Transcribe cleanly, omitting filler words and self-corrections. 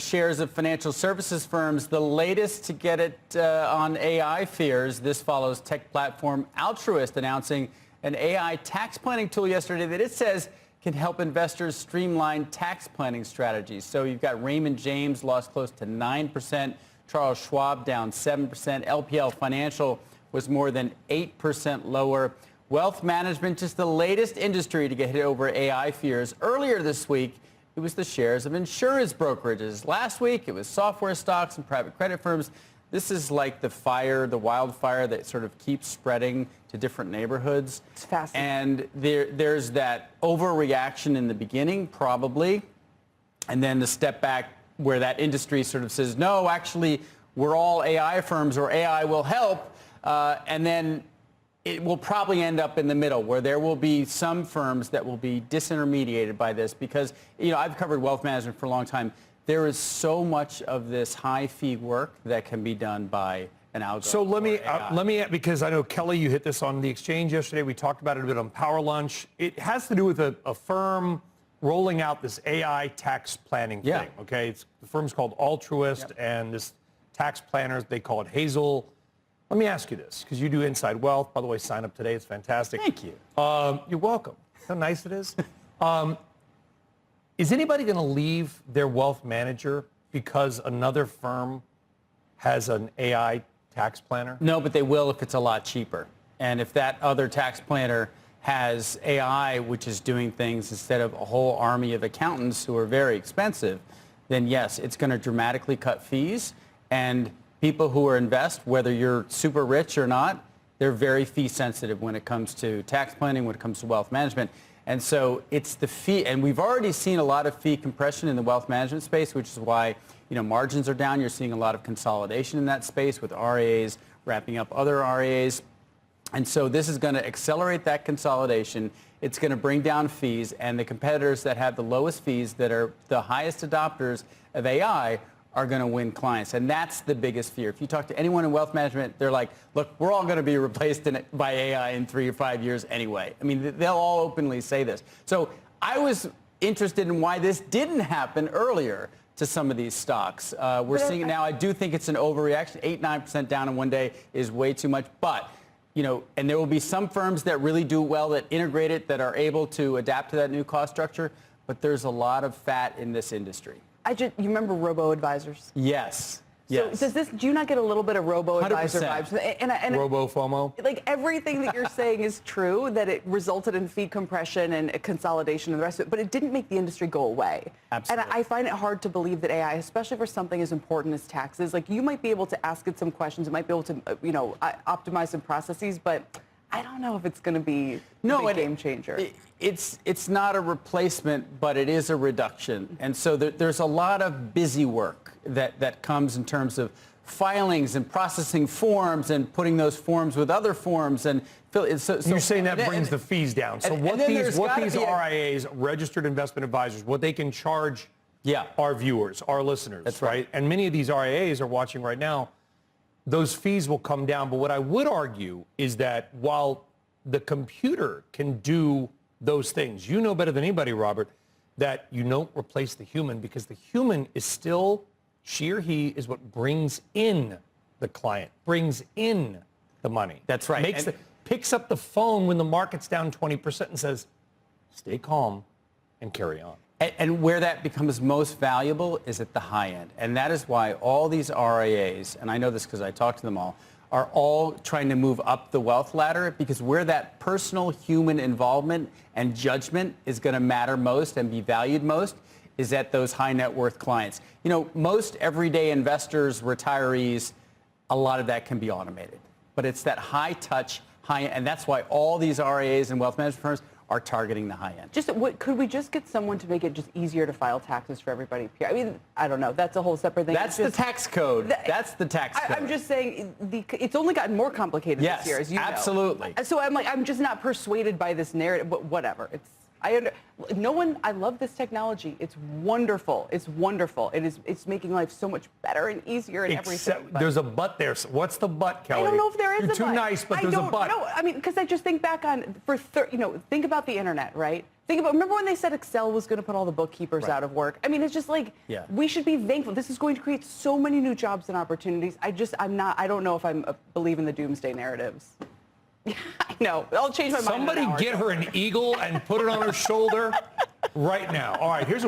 shares of financial services firms, the latest to get it on AI fears. This follows tech platform Altruist announcing an AI tax planning tool yesterday that it says can help investors streamline tax planning strategies. So you've got Raymond James lost close to 9%, Charles Schwab down 7%, LPL Financial was more than 8% lower. Wealth management, just the latest industry to get hit over AI fears. Earlier this week, it was the shares of insurance brokerages. Last week, it was software stocks and private credit firms. This is like the wildfire that sort of keeps spreading to different neighborhoods. It's fascinating. And there's that overreaction in the beginning, probably, and then the step back where that industry sort of says, no, actually, we're all AI firms or AI will help. And then it will probably end up in the middle where there will be some firms that will be disintermediated by this because, I've covered wealth management for a long time. There is so much of this high fee work that can be done by an algorithm. So let me, because I know, Kelly, you hit this on the exchange yesterday. We talked about it a bit on Power Lunch. It has to do with a firm rolling out this AI tax planning thing, okay? The firm's called Altruist, and this tax planners, they call it Hazel. Let me ask you this, because you do Inside Wealth. By the way, sign up today. It's fantastic. Thank you. You're welcome. How nice it is. Is anybody going to leave their wealth manager because another firm has an AI tax planner? No, but they will if it's a lot cheaper. And if that other tax planner has AI, which is doing things instead of a whole army of accountants who are very expensive, then yes, it's going to dramatically cut fees. And people who invest, whether you're super rich or not, they're very fee sensitive when it comes to tax planning, when it comes to wealth management. And so it's the fee, and we've already seen a lot of fee compression in the wealth management space, which is why, margins are down. You're seeing a lot of consolidation in that space with RIAs wrapping up other RIAs. And so this is going to accelerate that consolidation. It's going to bring down fees, and the competitors that have the lowest fees, that are the highest adopters of AI, are going to win clients. And that's the biggest fear. If you talk to anyone in wealth management, they're like, look, we're all going to be replaced by AI in 3 or 5 years anyway. I mean, they'll all openly say this. So I was interested in why this didn't happen earlier to some of these stocks. We're seeing it now. I do think it's an overreaction. 8-9% down in one day is way too much. But, and there will be some firms that really do well, that integrate it, that are able to adapt to that new cost structure. But there's a lot of fat in this industry. You remember robo-advisors? Yes. So do you not get a little bit of robo-advisor vibes? And Robo-FOMO? Like everything that you're saying is true, that it resulted in fee compression and consolidation and the rest of it, but it didn't make the industry go away. Absolutely. And I find it hard to believe that AI, especially for something as important as taxes, like you might be able to ask it some questions, it might be able to, optimize some processes, but I don't know if it's going to be a game changer. It's not a replacement, but it is a reduction. And so there's a lot of busy work that comes in terms of filings and processing forms and putting those forms with other forms. And you're saying that brings the fees down. So what these RIAs, registered investment advisors, what they can charge our viewers, our listeners, that's right? And many of these RIAs are watching right now. Those fees will come down. But what I would argue is that while the computer can do those things, you know better than anybody, Robert, that you don't replace the human, because the human is still, she or he is what brings in the client, brings in the money. That's right. Picks up the phone when the market's down 20% and says, stay calm and carry on. And where that becomes most valuable is at the high end. And that is why all these RIAs, and I know this because I talked to them all, are all trying to move up the wealth ladder, because where that personal human involvement and judgment is going to matter most and be valued most is at those high net worth clients. Most everyday investors, retirees, a lot of that can be automated. But it's that high touch, and that's why all these RIAs and wealth management firms are targeting the high end. Could we just get someone to make it just easier to file taxes for everybody? I mean, I don't know. That's a whole separate thing. That's the tax code. That's the tax code. I'm just saying it's only gotten more complicated this year, as you know. Absolutely. So I'm just not persuaded by this narrative. But whatever. I love this technology. It's wonderful. It's wonderful. It's making life so much better and easier and everything. There's a but there. What's the but, Kelly? I don't know if there is You're a but. too nice, but there's a but. No, I mean, because I just think back on, think about the internet, right? Remember when they said Excel was going to put all the bookkeepers out of work? I mean, it's just like, we should be thankful. This is going to create so many new jobs and opportunities. I don't know if I believe in the doomsday narratives. I know. I'll change my mind. Somebody get her an eagle and put it on her shoulder right now. All right, here's a